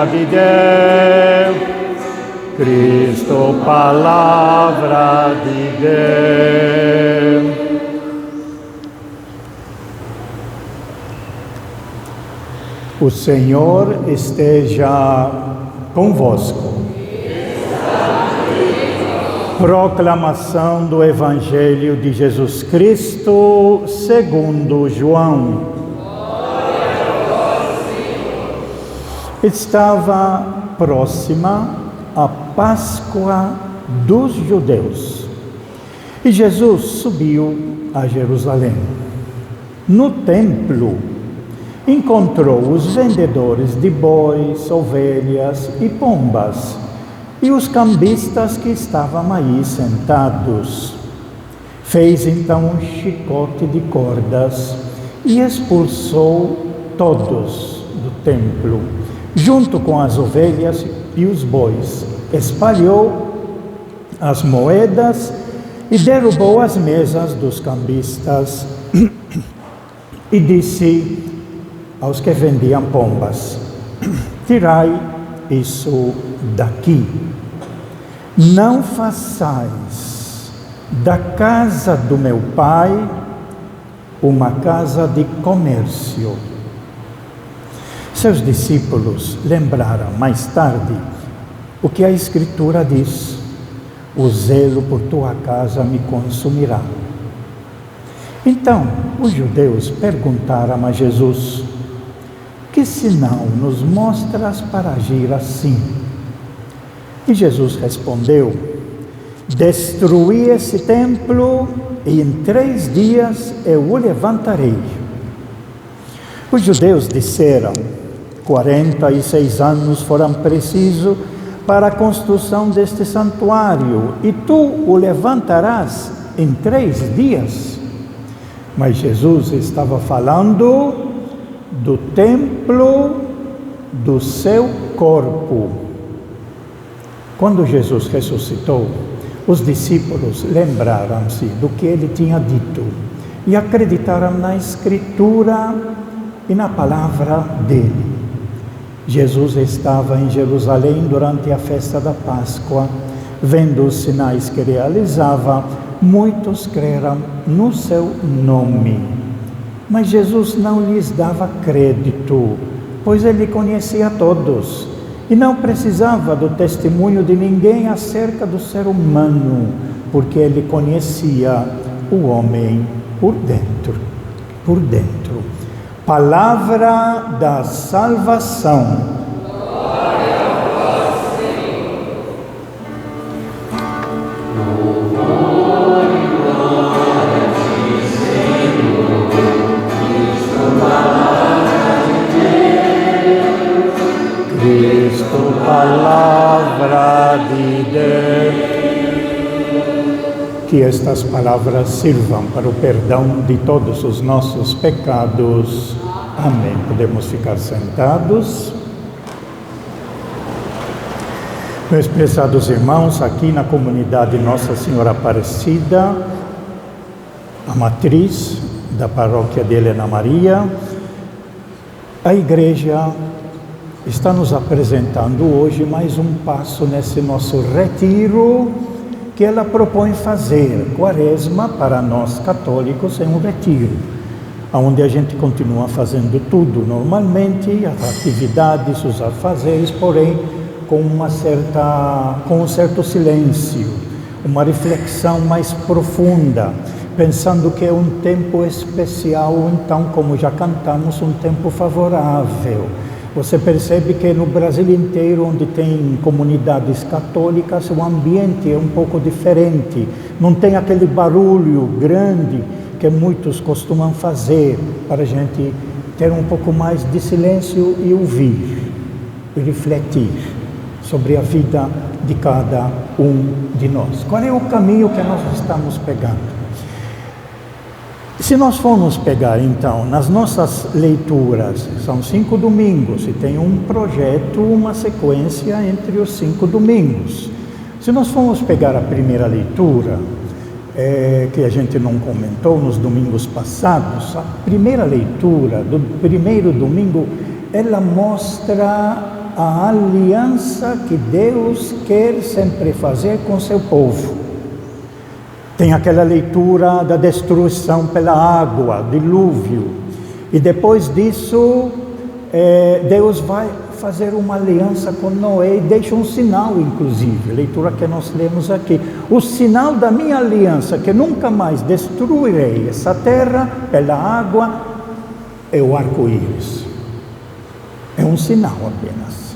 palavra de Deus. Cristo, palavra de Deus. O Senhor esteja convosco. Proclamação do Evangelho de Jesus Cristo segundo João. Estava próxima a Páscoa dos judeus e Jesus subiu a Jerusalém. No templo, encontrou os vendedores de bois, ovelhas e pombas e os cambistas que estavam aí sentados. Fez então um chicote de cordas e expulsou todos do templo, junto com as ovelhas e os bois. Espalhou as moedas e derrubou as mesas dos cambistas e disse aos que vendiam pombas: tirai isso daqui. Não façais da casa do meu pai uma casa de comércio. Seus discípulos lembraram mais tarde o que a Escritura diz: o zelo por tua casa me consumirá. Então, os judeus perguntaram a Jesus: que sinal nos mostras para agir assim? E Jesus respondeu: destruí esse templo e em 3 dias eu o levantarei. Os judeus disseram: 46 anos foram precisos para a construção deste santuário, e tu o levantarás em 3 dias? Mas Jesus estava falando do templo do seu corpo. Quando Jesus ressuscitou, os discípulos lembraram-se do que ele tinha dito e acreditaram na Escritura e na palavra dele. Jesus estava em Jerusalém durante a festa da Páscoa. Vendo os sinais que realizava, muitos creram no seu nome. Mas Jesus não lhes dava crédito, pois ele conhecia todos e não precisava do testemunho de ninguém acerca do ser humano, porque ele conhecia o homem por dentro. Por dentro. Palavra da salvação. Glória a vós, Senhor. Louvor e glória a ti, Senhor. Cristo, palavra de Deus. Cristo, palavra de Deus. Que estas palavras sirvam para o perdão de todos os nossos pecados. Amém. Podemos ficar sentados. Meus prezados irmãos, aqui na comunidade Nossa Senhora Aparecida, a matriz da paróquia de Helena Maria, a igreja está nos apresentando hoje mais um passo nesse nosso retiro que ela propõe fazer. Quaresma, para nós católicos, é um retiro, onde a gente continua fazendo tudo normalmente, as atividades, os afazeres, porém com um certo silêncio, uma reflexão mais profunda, pensando que é um tempo especial, então, como já cantamos, um tempo favorável. Você percebe que no Brasil inteiro, onde tem comunidades católicas, o ambiente é um pouco diferente. Não tem aquele barulho grande que muitos costumam fazer, para a gente ter um pouco mais de silêncio e ouvir, e refletir sobre a vida de cada um de nós. Qual é o caminho que nós estamos pegando? Se nós formos pegar, então, nas nossas leituras, são 5 domingos, e tem um projeto, uma sequência entre os 5 domingos. Se nós formos pegar a primeira leitura, que a gente não comentou nos domingos passados, a primeira leitura do primeiro domingo, ela mostra a aliança que Deus quer sempre fazer com seu povo. Tem aquela leitura da destruição pela água, dilúvio. E depois disso, Deus vai fazer uma aliança com Noé e deixa um sinal, inclusive, leitura que nós lemos aqui. O sinal da minha aliança, que nunca mais destruirei essa terra pela água, é o arco-íris. É um sinal apenas,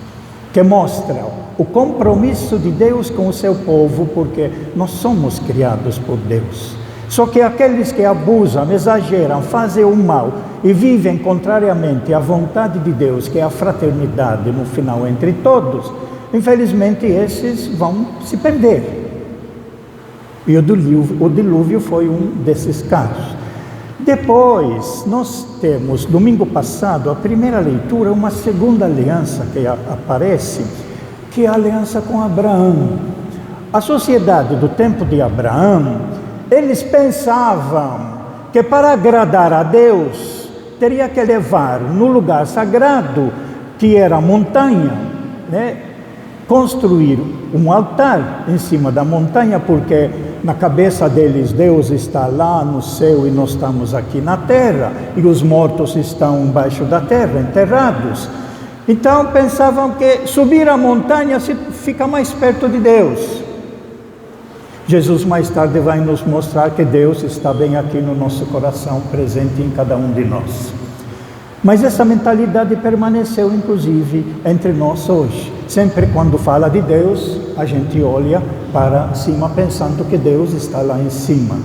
que mostra o compromisso de Deus com o seu povo, porque nós somos criados por Deus. Só que aqueles que abusam, exageram, fazem o mal e vivem contrariamente à vontade de Deus, que é a fraternidade no final entre todos, infelizmente esses vão se perder. E o dilúvio foi um desses casos. Depois, nós temos, domingo passado, a primeira leitura, uma segunda aliança que aparece, que é a aliança com Abraão. A sociedade do tempo de Abraão, eles pensavam que para agradar a Deus, teria que levar no lugar sagrado, que era a montanha, construir um altar em cima da montanha, porque na cabeça deles Deus está lá no céu e nós estamos aqui na terra, e os mortos estão embaixo da terra, enterrados. Então pensavam que subir a montanha fica mais perto de Deus. Jesus mais tarde vai nos mostrar que Deus está bem aqui no nosso coração, presente em cada um de nós. Mas essa mentalidade permaneceu, inclusive, entre nós hoje. Sempre quando fala de Deus, a gente olha para cima pensando que Deus está lá em cima.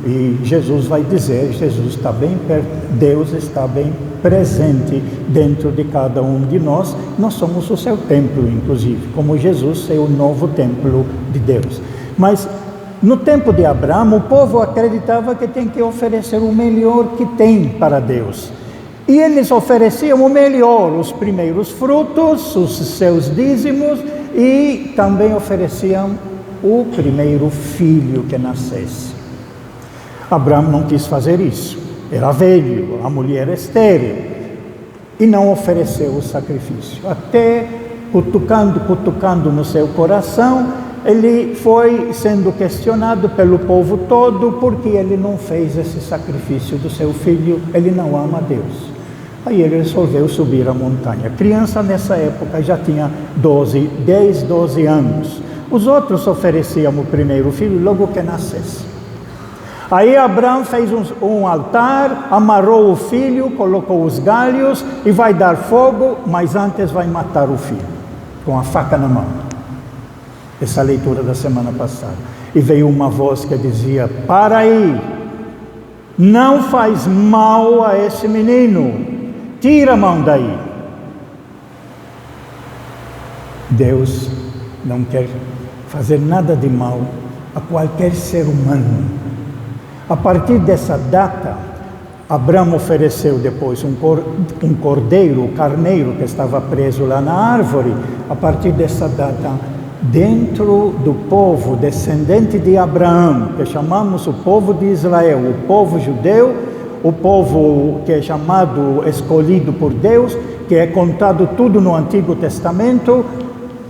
E Jesus vai dizer, Jesus está bem perto, Deus está bem presente dentro de cada um de nós. Nós somos o seu templo, inclusive, como Jesus é o novo templo de Deus. Mas no tempo de Abraão, o povo acreditava que tem que oferecer o melhor que tem para Deus. E eles ofereciam o melhor, os primeiros frutos, os seus dízimos, e também ofereciam o primeiro filho que nascesse. Abraão não quis fazer isso, era velho, a mulher estéril, e não ofereceu o sacrifício. Até cutucando no seu coração, ele foi sendo questionado pelo povo todo, porque ele não fez esse sacrifício do seu filho, ele não ama Deus. Aí ele resolveu subir a montanha. A criança nessa época já tinha 10, 12 anos. Os outros ofereciam o primeiro filho logo que nascesse. Aí Abraão fez um altar, amarrou o filho, colocou os galhos e vai dar fogo, mas antes vai matar o filho, com a faca na mão. Essa leitura da semana passada. E veio uma voz que dizia: para aí, não faz mal a esse menino, tira a mão daí. Deus não quer fazer nada de mal a qualquer ser humano. A partir dessa data, Abraão ofereceu depois um cordeiro, o carneiro que estava preso lá na árvore. A partir dessa data, dentro do povo descendente de Abraão, que chamamos o povo de Israel, o povo judeu, o povo que é chamado, escolhido por Deus, que é contado tudo no Antigo Testamento,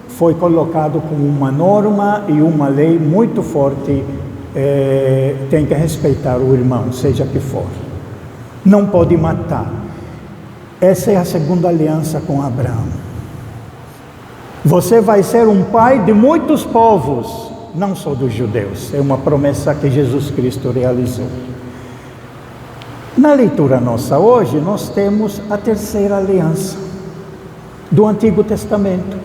foi colocado como uma norma e uma lei muito forte. Tem que respeitar o irmão, seja que for. Não pode matar. Essa é a segunda aliança com Abraão. Você vai ser um pai de muitos povos, não só dos judeus. É uma promessa que Jesus Cristo realizou. Na leitura nossa hoje, nós temos a terceira aliança do Antigo Testamento.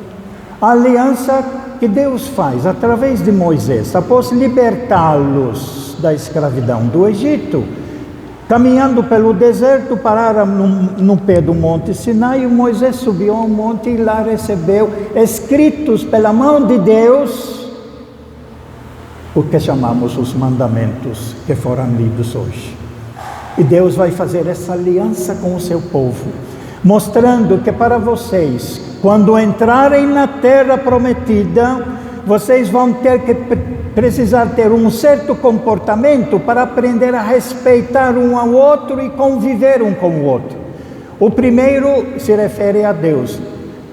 A aliança que Deus faz através de Moisés, após libertá-los da escravidão do Egito, caminhando pelo deserto, pararam no pé do monte Sinai, e Moisés subiu ao monte e lá recebeu, escritos pela mão de Deus, o que chamamos os mandamentos que foram lidos hoje. E Deus vai fazer essa aliança com o seu povo, mostrando que para vocês, quando entrarem na terra prometida, vocês vão precisar ter um certo comportamento para aprender a respeitar um ao outro e conviver um com o outro. O primeiro se refere a Deus.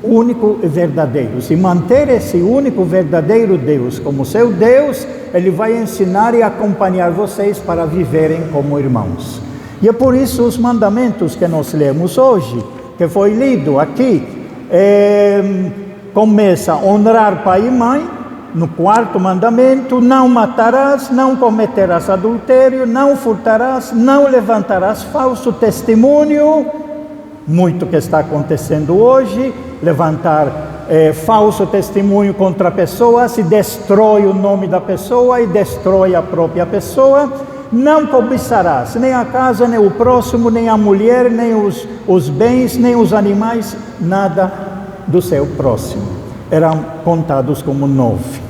único e verdadeiro. Se manter esse único verdadeiro Deus como seu Deus, Ele vai ensinar e acompanhar vocês para viverem como irmãos. E é por isso os mandamentos que nós lemos hoje, que foi lido aqui, começa a honrar pai e mãe. No quarto mandamento: não matarás, não cometerás adultério, não furtarás, não levantarás falso testemunho. Muito que está acontecendo hoje, levantar falso testemunho contra a pessoa, se destrói o nome da pessoa e destrói a própria pessoa. Não cobiçarás nem a casa, nem o próximo, nem a mulher, nem os bens, nem os animais, nada do seu próximo. Eram contados como 9.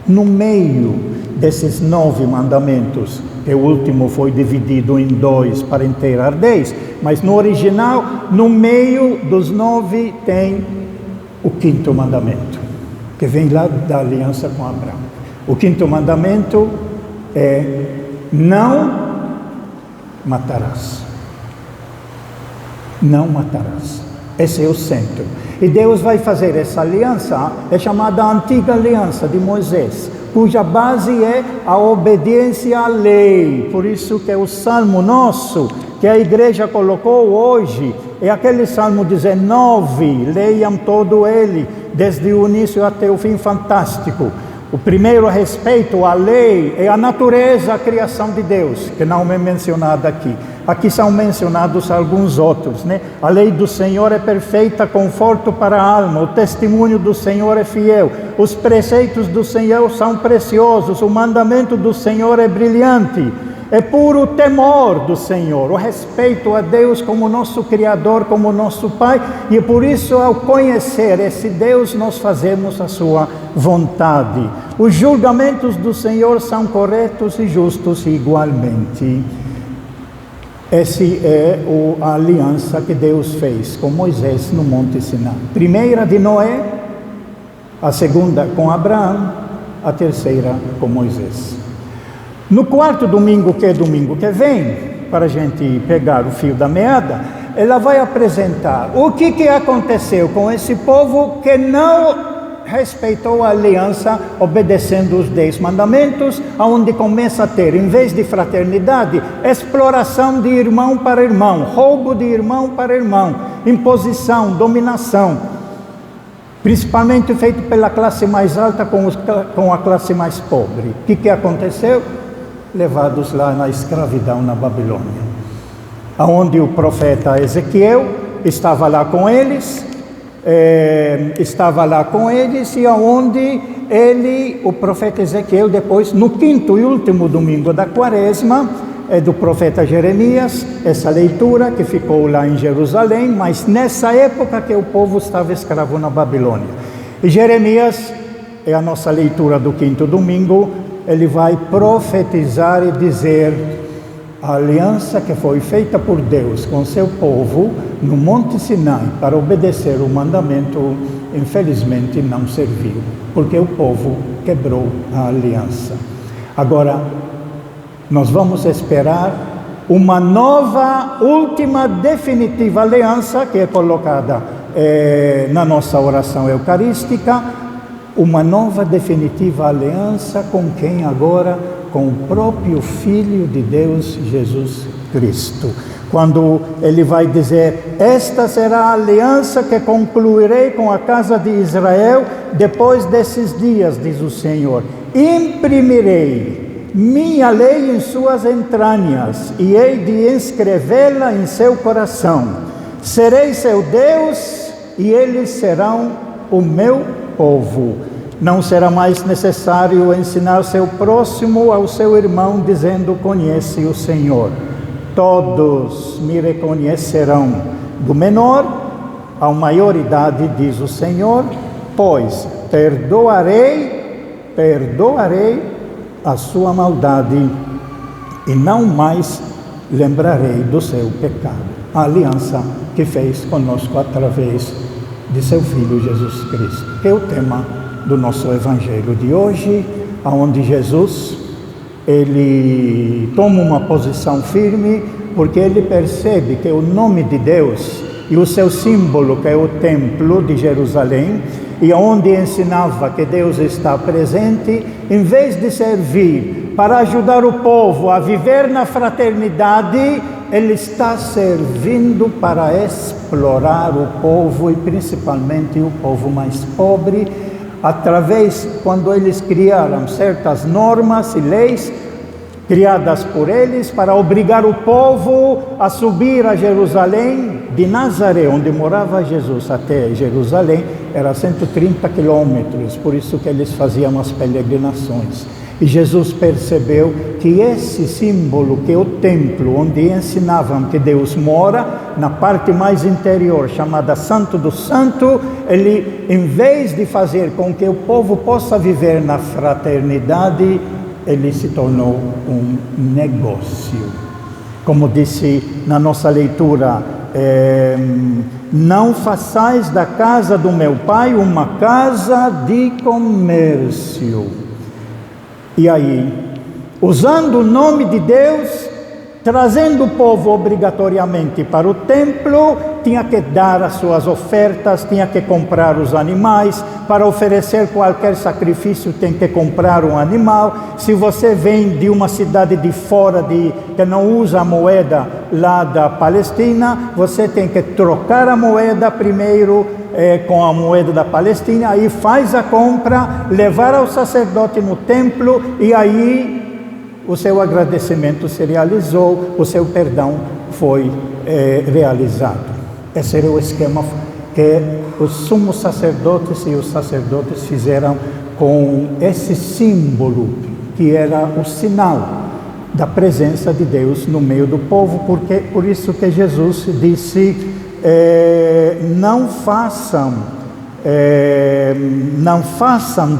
No meio desses 9 mandamentos, que o último foi dividido em 2 para inteirar 10, mas no original, no meio dos 9 tem o 5º mandamento, que vem lá da aliança com Abraão. O 5º mandamento é: não matarás. Não matarás. Esse é o centro. E Deus vai fazer essa aliança, é chamada Antiga Aliança de Moisés, cuja base é a obediência à lei. Por isso que o Salmo nosso, que a igreja colocou hoje, é aquele Salmo 19, leiam todo ele, desde o início até o fim, fantástico. O primeiro a respeito à lei é a natureza, a criação de Deus, que não é mencionada aqui. Aqui são mencionados alguns outros, né? A lei do Senhor é perfeita, conforto para a alma. O testemunho do Senhor é fiel. Os preceitos do Senhor são preciosos. O mandamento do Senhor é brilhante. É puro temor do Senhor, o respeito a Deus como nosso Criador, como nosso Pai. E por isso, ao conhecer esse Deus, nós fazemos a sua vontade. Os julgamentos do Senhor são corretos e justos igualmente. Essa é a aliança que Deus fez com Moisés no Monte Sinai. Primeira de Noé, a segunda com Abraão, a terceira com Moisés. No quarto domingo, que é domingo que vem, para a gente pegar o fio da meada, ela vai apresentar o que aconteceu com esse povo que não respeitou a aliança, obedecendo os 10 mandamentos, onde começa a ter, em vez de fraternidade, exploração de irmão para irmão, roubo de irmão para irmão, imposição, dominação, principalmente feito pela classe mais alta com a classe mais pobre. O que aconteceu? Levados lá na escravidão na Babilônia, aonde o profeta Ezequiel estava lá com eles, e aonde o profeta Ezequiel, depois, no 5º e último domingo da quaresma, é do profeta Jeremias, essa leitura que ficou lá em Jerusalém, mas nessa época que o povo estava escravo na Babilônia. E Jeremias é a nossa leitura do 5º domingo. Ele vai profetizar e dizer: a aliança que foi feita por Deus com seu povo no Monte Sinai para obedecer o mandamento, infelizmente não serviu, porque o povo quebrou a aliança. Agora, nós vamos esperar uma nova, última, definitiva aliança, que é colocada na nossa oração eucarística, uma nova, definitiva aliança com quem agora? Com o próprio Filho de Deus, Jesus Cristo. Quando ele vai dizer: esta será a aliança que concluirei com a casa de Israel depois desses dias, diz o Senhor. Imprimirei minha lei em suas entranhas e hei de inscrevê-la em seu coração. Serei seu Deus e eles serão o meu povo. Não será mais necessário ensinar seu próximo ao seu irmão, dizendo: conhece o Senhor. Todos me reconhecerão, do menor ao maioridade, diz o Senhor, pois perdoarei a sua maldade e não mais lembrarei do seu pecado. A aliança que fez conosco através de seu Filho Jesus Cristo, que é o tema do nosso Evangelho de hoje, onde Jesus, ele toma uma posição firme, porque ele percebe que o nome de Deus e o seu símbolo, que é o templo de Jerusalém, e onde ensinava que Deus está presente, em vez de servir para ajudar o povo a viver na fraternidade, ele está servindo para explorar o povo, e principalmente o povo mais pobre, através, quando eles criaram certas normas e leis, criadas por eles, para obrigar o povo a subir a Jerusalém, de Nazaré, onde morava Jesus, até Jerusalém, era 130 quilômetros, por isso que eles faziam as peregrinações. E Jesus percebeu que esse símbolo, que é o templo, onde ensinavam que Deus mora, na parte mais interior, chamada Santo do Santo, ele, em vez de fazer com que o povo possa viver na fraternidade, ele se tornou um negócio. Como disse na nossa leitura, não façais da casa do meu pai uma casa de comércio. E aí, usando o nome de Deus, trazendo o povo obrigatoriamente para o templo, tinha que dar as suas ofertas, tinha que comprar os animais. Para oferecer qualquer sacrifício tem que comprar um animal. Se você vem de uma cidade de fora, que não usa a moeda lá da Palestina, você tem que trocar a moeda primeiro com a moeda da Palestina, aí faz a compra, levar ao sacerdote no templo, e aí o seu agradecimento se realizou, o seu perdão foi realizado. Esse era o esquema que os sumos sacerdotes e os sacerdotes fizeram com esse símbolo, que era o sinal da presença de Deus no meio do povo, por isso que Jesus disse, não façam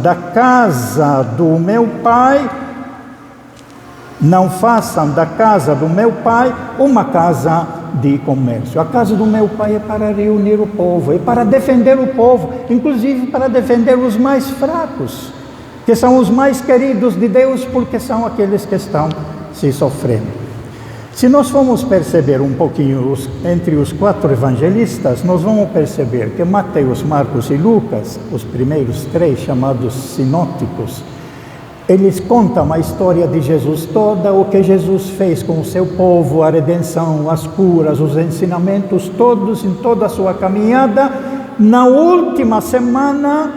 da casa do meu pai, não façam da casa do meu pai uma casa de comércio. A casa do meu pai é para reunir o povo, é para defender o povo, inclusive para defender os mais fracos, que são os mais queridos de Deus, porque são aqueles que estão se sofrendo. Se nós formos perceber um pouquinho entre os 4 evangelistas, nós vamos perceber que Mateus, Marcos e Lucas, os primeiros 3 chamados sinóticos, eles contam a história de Jesus toda, o que Jesus fez com o seu povo, a redenção, as curas, os ensinamentos, todos, em toda a sua caminhada. Na última semana,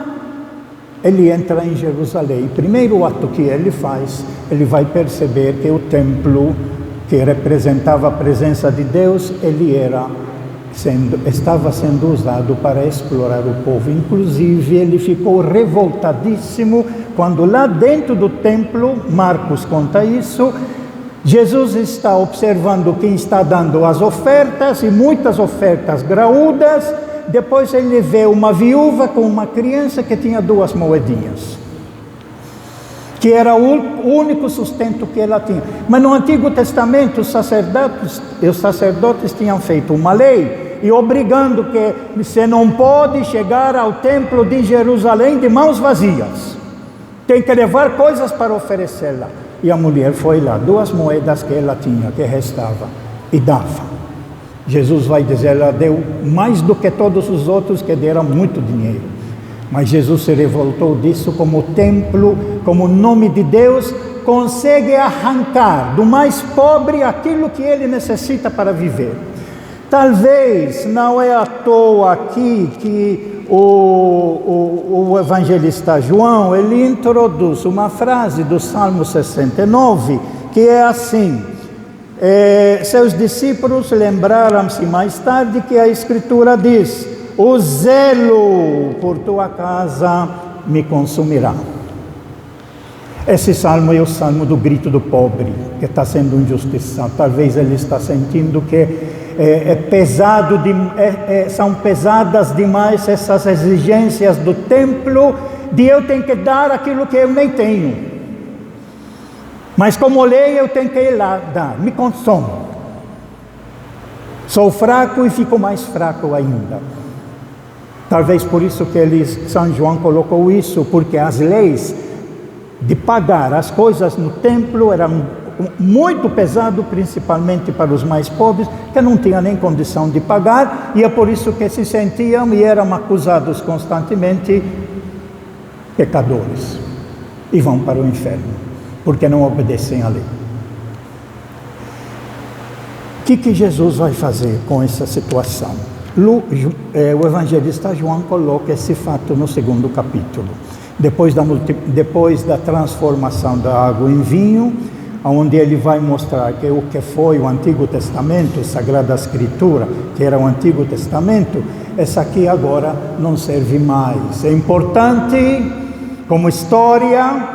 ele entra em Jerusalém. O primeiro ato que ele faz, ele vai perceber que o templo, que representava a presença de Deus, estava sendo usado para explorar o povo. Inclusive, ele ficou revoltadíssimo quando lá dentro do templo, Marcos conta isso, Jesus está observando quem está dando as ofertas, e muitas ofertas graúdas. Depois ele vê uma viúva com uma criança que tinha 2 moedinhas, que era o único sustento que ela tinha. Mas no Antigo Testamento, os sacerdotes tinham feito uma lei, e obrigando que você não pode chegar ao templo de Jerusalém de mãos vazias, tem que levar coisas para oferecer lá. E a mulher foi lá, 2 moedas que ela tinha, que restava, e dava. Jesus vai dizer, ela deu mais do que todos os outros que deram muito dinheiro. Mas Jesus se revoltou disso, como o templo, como o nome de Deus, consegue arrancar do mais pobre aquilo que ele necessita para viver. Talvez não é à toa aqui que o evangelista João, ele introduz uma frase do Salmo 69, que é assim: seus discípulos lembraram-se mais tarde que a Escritura diz, o zelo por tua casa me consumirá. Esse salmo é o salmo do grito do pobre, que está sendo injustiçado. Talvez ele está sentindo que são pesadas demais essas exigências do templo, de eu tenho que dar aquilo que eu nem tenho. Mas como lei eu tenho que ir lá dar, me consome. Sou fraco e fico mais fraco ainda. Talvez por isso que São João colocou isso, porque as leis de pagar as coisas no templo eram muito pesado, principalmente para os mais pobres, que não tinham nem condição de pagar, e é por isso que se sentiam e eram acusados constantemente pecadores, e vão para o inferno, porque não obedecem à lei. O que Jesus vai fazer com essa situação? O evangelista João coloca esse fato no 2º capítulo. Depois da transformação da água em vinho, onde ele vai mostrar que o que foi o Antigo Testamento, a Sagrada Escritura, que era o Antigo Testamento, essa aqui agora não serve mais. É importante como história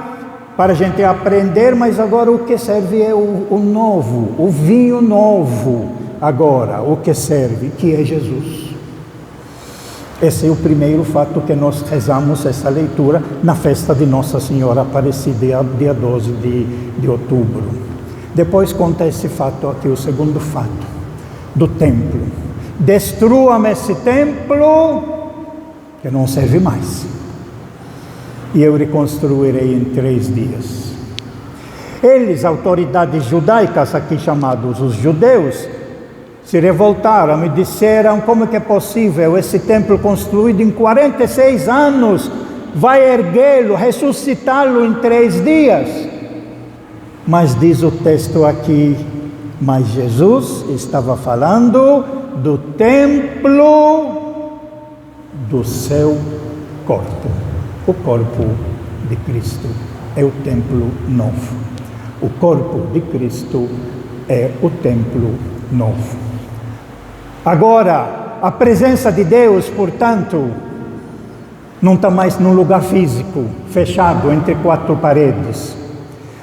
para a gente aprender, mas agora o que serve é o novo, o vinho novo. Agora, o que serve, que é Jesus. Esse é o primeiro fato que nós rezamos essa leitura na festa de Nossa Senhora Aparecida, dia 12 de outubro. Depois conta esse fato aqui, o segundo fato, do templo. Destruam esse templo, que não serve mais, e eu reconstruirei em 3 dias. Eles, autoridades judaicas, aqui chamados os judeus, se revoltaram e disseram: como que é possível esse templo construído em 46 anos, vai erguê-lo, ressuscitá-lo em 3 dias? Mas diz o texto aqui, mas Jesus estava falando do templo do seu corpo. O corpo de Cristo é o templo novo. O corpo de Cristo é o templo novo. Agora, a presença de Deus, portanto, não está mais num lugar físico, fechado entre 4 paredes.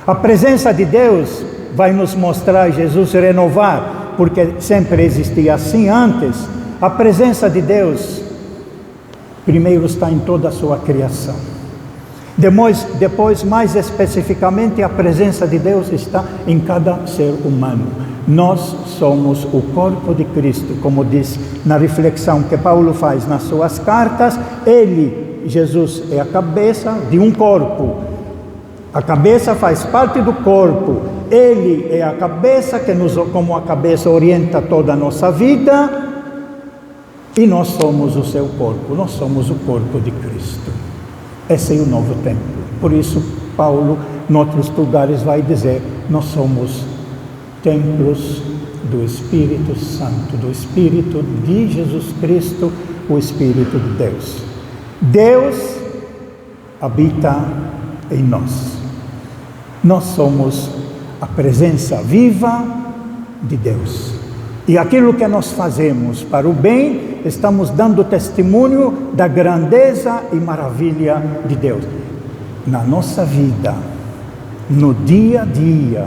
A presença de Deus vai nos mostrar Jesus renovar, porque sempre existia assim antes. A presença de Deus, primeiro, está em toda a sua criação. Depois, mais especificamente, a presença de Deus está em cada ser humano. Nós somos o corpo de Cristo, como diz na reflexão que Paulo faz nas suas cartas. Jesus, é a cabeça de um corpo. A cabeça faz parte do corpo. Ele é a cabeça como a cabeça orienta toda a nossa vida. E nós somos o seu corpo, nós somos o corpo de Cristo. Esse é o novo templo. Por isso, Paulo, em outros lugares, vai dizer: nós somos templos do Espírito Santo, do Espírito de Jesus Cristo, o Espírito de Deus. Deus habita em nós. Nós somos a presença viva de Deus. E aquilo que nós fazemos para o bem, estamos dando testemunho da grandeza e maravilha de Deus. Na nossa vida, no dia a dia.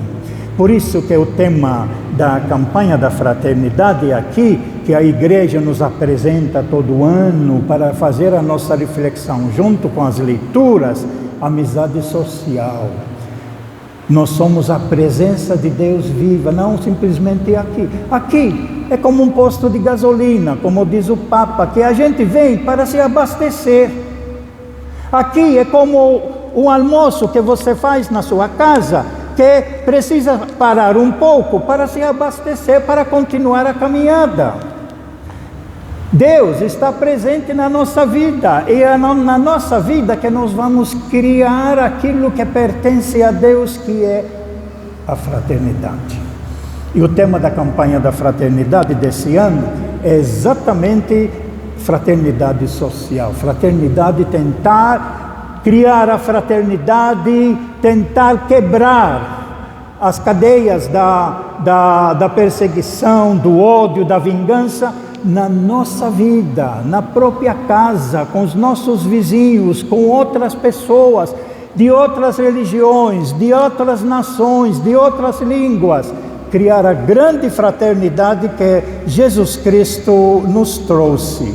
Por isso que o tema da campanha da fraternidade é aqui, que a igreja nos apresenta todo ano para fazer a nossa reflexão junto com as leituras, amizade social. Nós somos a presença de Deus viva, não simplesmente aqui. Aqui é como um posto de gasolina, como diz o Papa, que a gente vem para se abastecer. Aqui é como um almoço que você faz na sua casa, que precisa parar um pouco para se abastecer, para continuar a caminhada. Deus está presente na nossa vida, e é na nossa vida que nós vamos criar aquilo que pertence a Deus, que é a fraternidade. E o tema da campanha da fraternidade desse ano é exatamente fraternidade social. Fraternidade, tentar criar a fraternidade, tentar quebrar as cadeias da perseguição, do ódio, da vingança, na nossa vida, na própria casa, com os nossos vizinhos, com outras pessoas, de outras religiões, de outras nações, de outras línguas, criar a grande fraternidade que Jesus Cristo nos trouxe.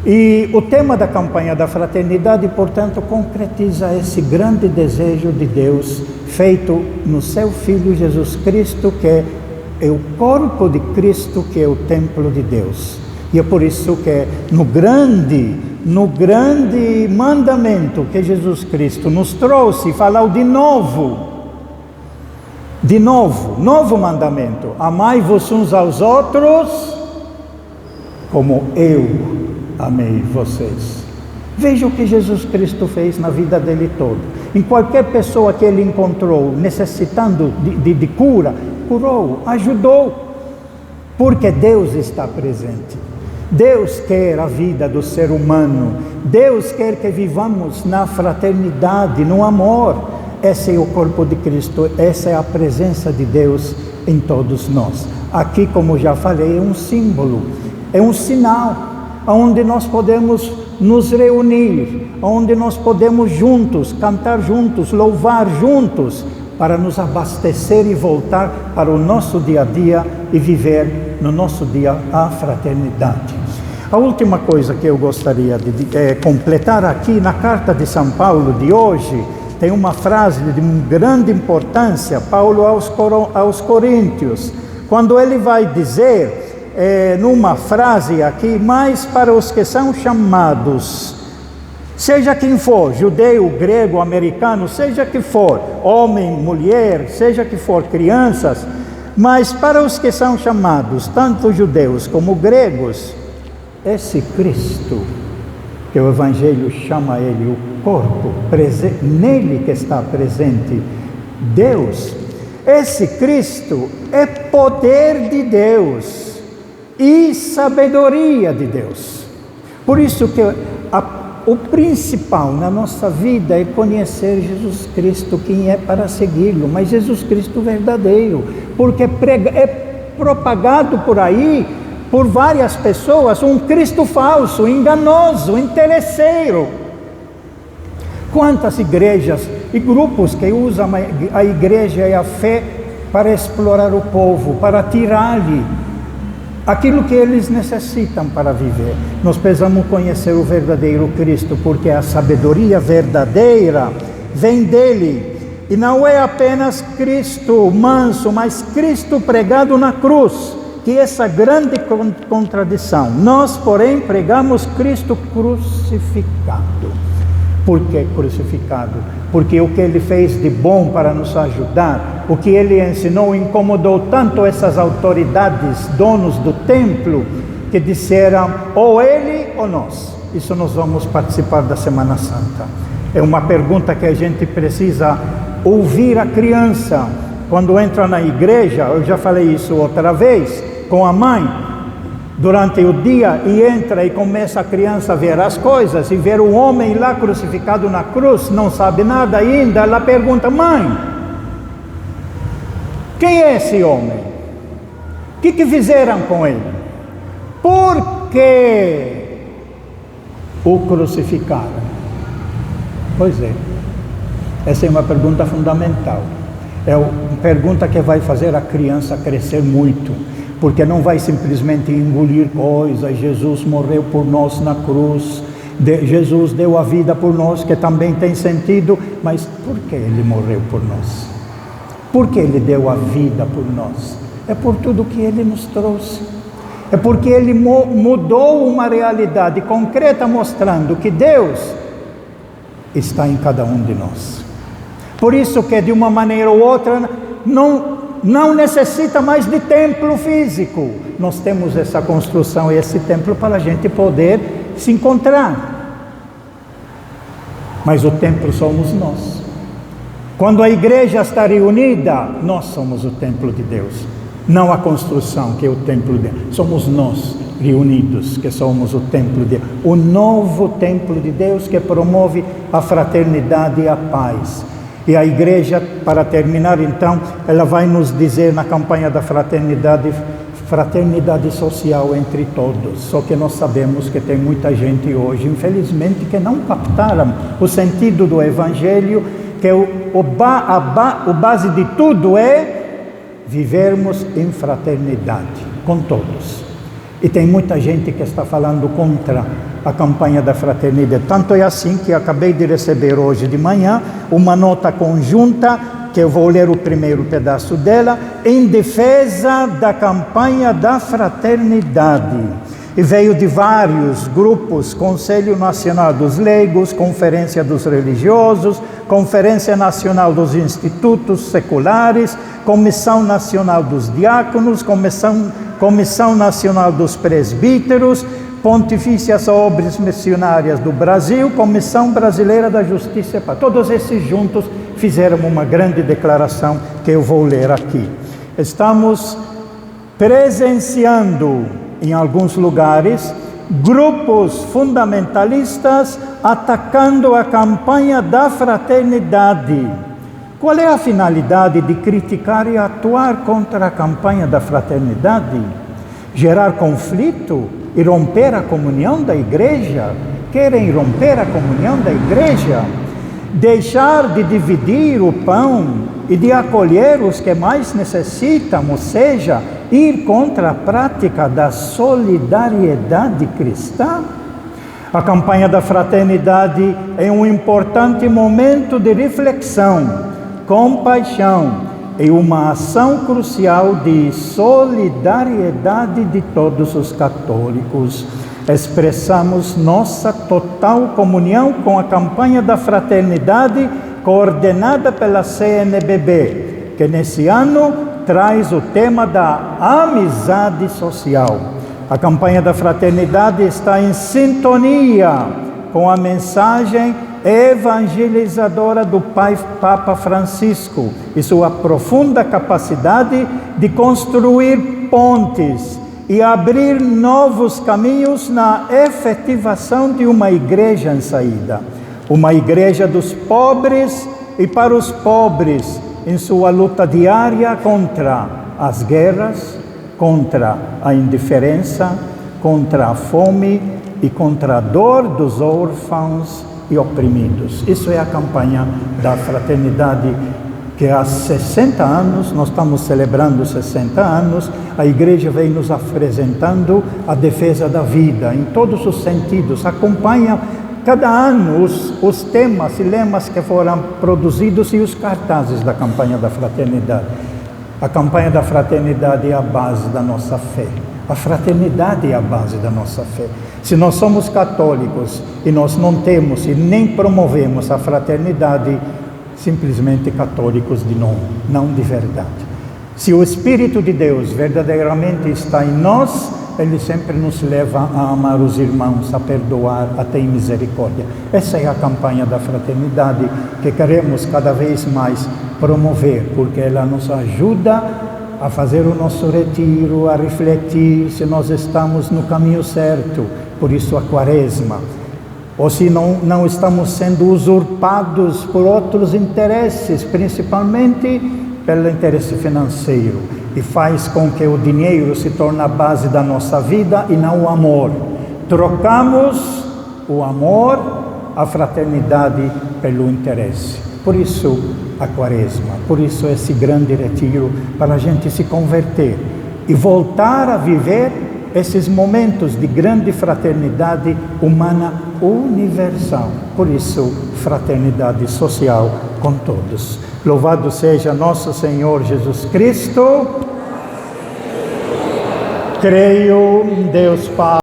E o tema da campanha da fraternidade, portanto, concretiza esse grande desejo de Deus, feito no seu Filho Jesus Cristo, que é o corpo de Cristo, que é o templo de Deus. E é por isso que no grande mandamento que Jesus Cristo nos trouxe, falou de novo De novo, novo mandamento: amai-vos uns aos outros como eu amei vocês. Veja o que Jesus Cristo fez na vida dele toda. Em qualquer pessoa que ele encontrou necessitando de cura, curou, ajudou. Porque Deus está presente. Deus quer a vida do ser humano. Deus quer que vivamos na fraternidade, no amor. Esse é o corpo de Cristo, essa é a presença de Deus em todos nós. Aqui, como já falei, é um símbolo, é um sinal, onde nós podemos nos reunir, onde nós podemos juntos, cantar juntos, louvar juntos, para nos abastecer e voltar para o nosso dia a dia e viver no nosso dia a fraternidade. A última coisa que eu gostaria de completar aqui, na carta de São Paulo de hoje, tem uma frase de grande importância, Paulo aos Coríntios, quando ele vai dizer, numa frase aqui: mas para os que são chamados, seja quem for, judeu, grego, americano, seja que for, homem, mulher, seja que for, crianças, mas para os que são chamados, tanto judeus como gregos, esse Cristo, que o Evangelho chama ele o corpo, nele que está presente Deus, esse Cristo é poder de Deus e sabedoria de Deus. Por isso que o principal na nossa vida é conhecer Jesus Cristo, quem é para segui-lo, mas Jesus Cristo verdadeiro, porque é propagado por aí, por várias pessoas, um Cristo falso, enganoso, interesseiro. Quantas igrejas e grupos que usam a igreja e a fé para explorar o povo, para tirar-lhe aquilo que eles necessitam para viver. Nós precisamos conhecer o verdadeiro Cristo, porque a sabedoria verdadeira vem dele. E não é apenas Cristo manso, mas Cristo pregado na cruz, que essa grande contradição. Nós, porém, pregamos Cristo crucificado. Por que crucificado? Porque o que ele fez de bom para nos ajudar, o que ele ensinou, incomodou tanto essas autoridades, donos do templo, que disseram, ou ele ou nós. Isso nós vamos participar da Semana Santa. É uma pergunta que a gente precisa ouvir a criança quando entra na igreja. Eu já falei isso outra vez com a mãe, durante o dia, e entra e começa a criança a ver as coisas, e ver o homem lá crucificado na cruz, não sabe nada ainda. Ela pergunta: mãe, quem é esse homem? O que fizeram com ele? Por que o crucificaram? Pois é, essa é uma pergunta fundamental. É uma pergunta que vai fazer a criança crescer muito, porque não vai simplesmente engolir coisas. Jesus morreu por nós na cruz, Jesus deu a vida por nós, que também tem sentido, mas por que ele morreu por nós? Por que ele deu a vida por nós? É por tudo que ele nos trouxe. É porque ele mudou uma realidade concreta, mostrando que Deus está em cada um de nós. Por isso que, de uma maneira ou outra, não necessita mais de templo físico. Nós temos essa construção e esse templo para a gente poder se encontrar. Mas o templo somos nós. Quando a igreja está reunida, nós somos o templo de Deus. Não a construção, que é o templo de Deus. Somos nós reunidos que somos o templo de Deus. O novo templo de Deus, que promove a fraternidade e a paz. E a igreja, para terminar então, ela vai nos dizer na campanha da fraternidade, fraternidade social entre todos. Só que nós sabemos que tem muita gente hoje, infelizmente, que não captaram o sentido do Evangelho, que o base de tudo é vivermos em fraternidade com todos. E tem muita gente que está falando contra a campanha da fraternidade. Tanto é assim que acabei de receber hoje de manhã uma nota conjunta, que eu vou ler o primeiro pedaço dela, em defesa da campanha da fraternidade. e veio de vários grupos: Conselho Nacional dos Leigos, Conferência dos Religiosos, Conferência Nacional dos Institutos Seculares, Comissão Nacional dos Diáconos, Comissão Nacional dos Presbíteros, Pontifícias Obras Missionárias do Brasil, Comissão Brasileira da Justiça. Todos esses juntos fizeram uma grande declaração que eu vou ler aqui. Estamos presenciando em alguns lugares grupos fundamentalistas atacando a campanha da fraternidade. Qual é a finalidade de criticar e atuar contra a campanha da fraternidade? Gerar conflito e romper a comunhão da igreja? Querem romper a comunhão da igreja? Deixar de dividir o pão e de acolher os que mais necessitam, ou seja, ir contra a prática da solidariedade cristã? A campanha da fraternidade é um importante momento de reflexão, compaixão e uma ação crucial de solidariedade de todos os católicos. Expressamos nossa total comunhão com a campanha da fraternidade coordenada pela CNBB, que nesse ano traz o tema da amizade social. A campanha da fraternidade está em sintonia com a mensagem evangelizadora do Papa Francisco e sua profunda capacidade de construir pontes e abrir novos caminhos na efetivação de uma igreja em saída. Uma igreja dos pobres e para os pobres, em sua luta diária contra as guerras, contra a indiferença, contra a fome e contra a dor dos órfãos e oprimidos. Isso é a campanha da fraternidade que há 60 anos, nós estamos celebrando 60 anos, a igreja vem nos apresentando a defesa da vida, em todos os sentidos. Acompanha cada ano os temas e lemas que foram produzidos e os cartazes da campanha da fraternidade. A campanha da fraternidade é a base da nossa fé. A fraternidade é a base da nossa fé. Se nós somos católicos e nós não temos e nem promovemos a fraternidade, simplesmente católicos de nome, não de verdade. Se o Espírito de Deus verdadeiramente está em nós, Ele sempre nos leva a amar os irmãos, a perdoar, a ter misericórdia. Essa é a campanha da fraternidade que queremos cada vez mais promover, porque ela nos ajuda a fazer o nosso retiro, a refletir se nós estamos no caminho certo. Por isso a quaresma. Ou se não estamos sendo usurpados por outros interesses, principalmente pelo interesse financeiro, e faz com que o dinheiro se torne a base da nossa vida e não o amor. Trocamos o amor, a fraternidade pelo interesse. Por isso a quaresma, por isso esse grande retiro, para a gente se converter e voltar a viver esses momentos de grande fraternidade humana universal. Por isso, fraternidade social com todos. Louvado seja nosso Senhor Jesus Cristo. Creio em Deus Pai.